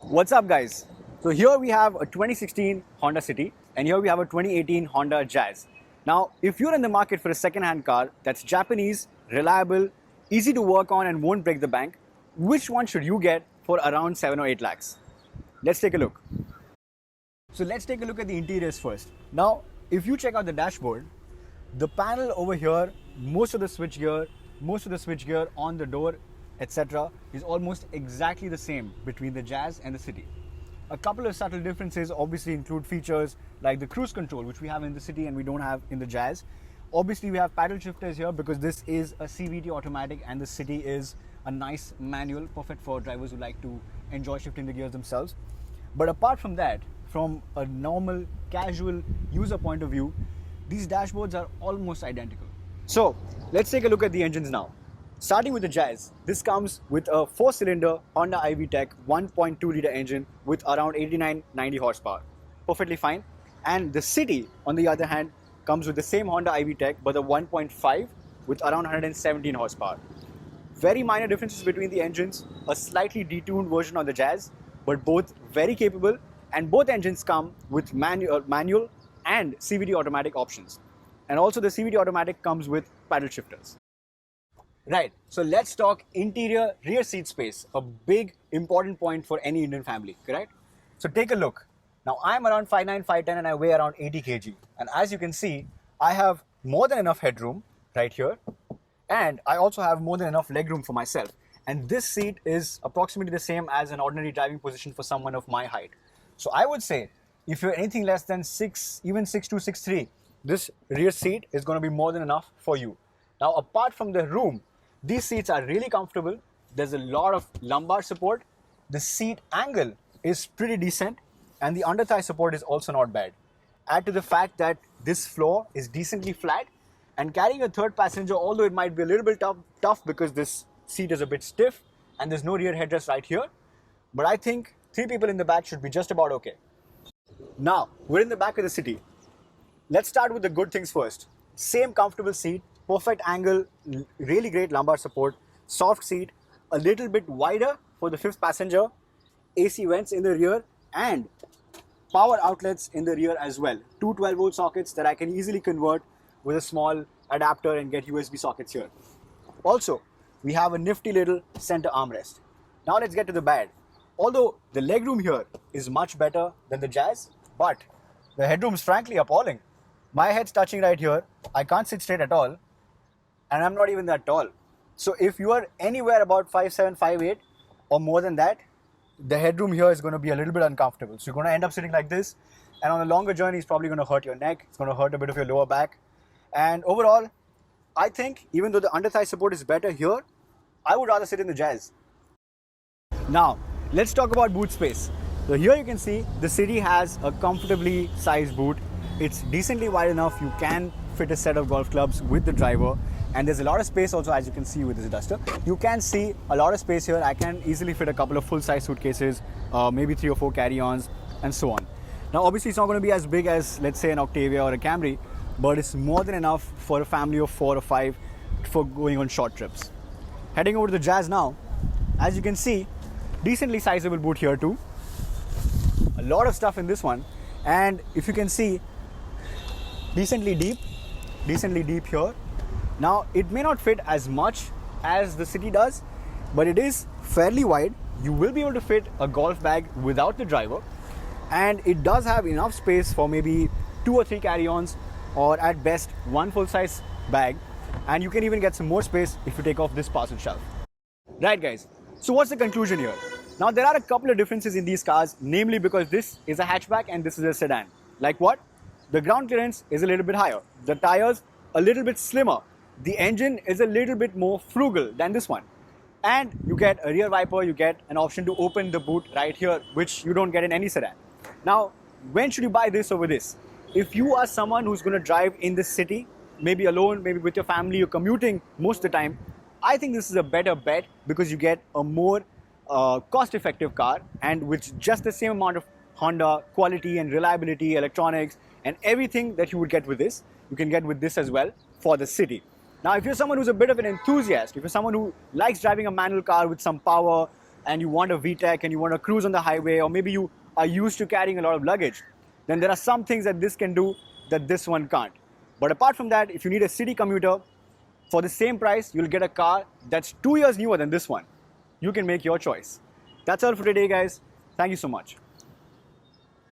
What's up guys? So here we have a 2016 Honda City and here we have a 2018 Honda Jazz. Now if you're in the market for a second-hand car that's Japanese, reliable, easy to work on and won't break the bank, which one should you get for around 7 or 8 lakhs? Let's take a look. So let's take a look at the interiors first. Now if you check out the dashboard, the panel over here, most of the switchgear on the door, etc. is almost exactly the same between the Jazz and the City. A couple of subtle differences obviously include features like the cruise control, which we have in the City and we don't have in the Jazz. Obviously we have paddle shifters here because this is a CVT automatic and the City is a nice manual, perfect for drivers who like to enjoy shifting the gears themselves. But apart from that, from a normal casual user point of view, these dashboards are almost identical. So let's take a look at the engines now. Starting with the Jazz, this comes with a 4-cylinder Honda IV Tech 1.2-litre engine with around 89-90 horsepower. Perfectly fine. And the City, on the other hand, comes with the same Honda IV Tech but the 1.5 with around 117 horsepower. Very minor differences between the engines, a slightly detuned version of the Jazz, but both very capable, and both engines come with manual and CVT automatic options. And also the CVT automatic comes with paddle shifters. Right, so let's talk interior rear seat space, a big important point for any Indian family, correct? So take a look. Now I'm around 5'9", 5'10" and I weigh around 80 kg. And as you can see, I have more than enough headroom right here. And I also have more than enough legroom for myself. And this seat is approximately the same as an ordinary driving position for someone of my height. So I would say, if you're anything less than 6'2", 6'3", this rear seat is going to be more than enough for you. Now apart from the room, these seats are really comfortable. There's a lot of lumbar support. The seat angle is pretty decent and the under thigh support is also not bad. Add to the fact that this floor is decently flat, and carrying a third passenger, although it might be a little bit tough because this seat is a bit stiff and there's no rear headrest right here, but I think 3 people in the back should be just about okay. Now we're in the back of the City. Let's start with the good things first. Same comfortable seat, perfect angle, really great lumbar support, soft seat, a little bit wider for the 5th passenger, AC vents in the rear and power outlets in the rear as well. 2 12-volt sockets that I can easily convert with a small adapter and get USB sockets here. Also, we have a nifty little center armrest. Now let's get to the bad. Although the legroom here is much better than the Jazz, but the headroom is frankly appalling. My head's touching right here, I can't sit straight at all, and I'm not even that tall. So if you are anywhere about 5'7", 5'8", or more than that, the headroom here is going to be a little bit uncomfortable. So you're going to end up sitting like this, and on a longer journey, it's probably going to hurt your neck, it's going to hurt a bit of your lower back. And overall, I think even though the under thigh support is better here, I would rather sit in the Jazz. Now, let's talk about boot space. So here you can see the City has a comfortably sized boot. It's decently wide enough, you can fit a set of golf clubs with the driver, and there's a lot of space also, as you can see with this duster. You can see a lot of space here. I can easily fit a couple of full-size suitcases, maybe 3 or 4 carry-ons and so on. Now obviously it's not going to be as big as, let's say, an Octavia or a Camry, but it's more than enough for a family of 4 or 5 for going on short trips. Heading over to the Jazz now, as you can see, decently sizable boot here too. A lot of stuff in this one, and if you can see, decently deep here. Now it may not fit as much as the City does, but it is fairly wide. You will be able to fit a golf bag without the driver, and it does have enough space for maybe 2 or 3 carry-ons, or at best 1 full-size bag, and you can even get some more space if you take off this parcel shelf. Right guys, so what's the conclusion here? Now there are a couple of differences in these cars, namely because this is a hatchback and this is a sedan. Like what? The ground clearance is a little bit higher, the tires a little bit slimmer, the engine is a little bit more frugal than this one, and you get a rear wiper, you get an option to open the boot right here, which you don't get in any sedan. Now, when should you buy this over this? If you are someone who's going to drive in the City, maybe alone, maybe with your family, you're commuting most of the time, I think this is a better bet because you get a more cost-effective car, and with just the same amount of Honda quality and reliability, electronics, and everything that you would get with this, you can get with this as well for the City. Now, if you're someone who's a bit of an enthusiast, if you're someone who likes driving a manual car with some power and you want a VTEC and you want to cruise on the highway, or maybe you are used to carrying a lot of luggage, then there are some things that this can do that this one can't. But apart from that, if you need a city commuter, for the same price, you'll get a car that's 2 years newer than this one. You can make your choice. That's all for today, guys. Thank you so much.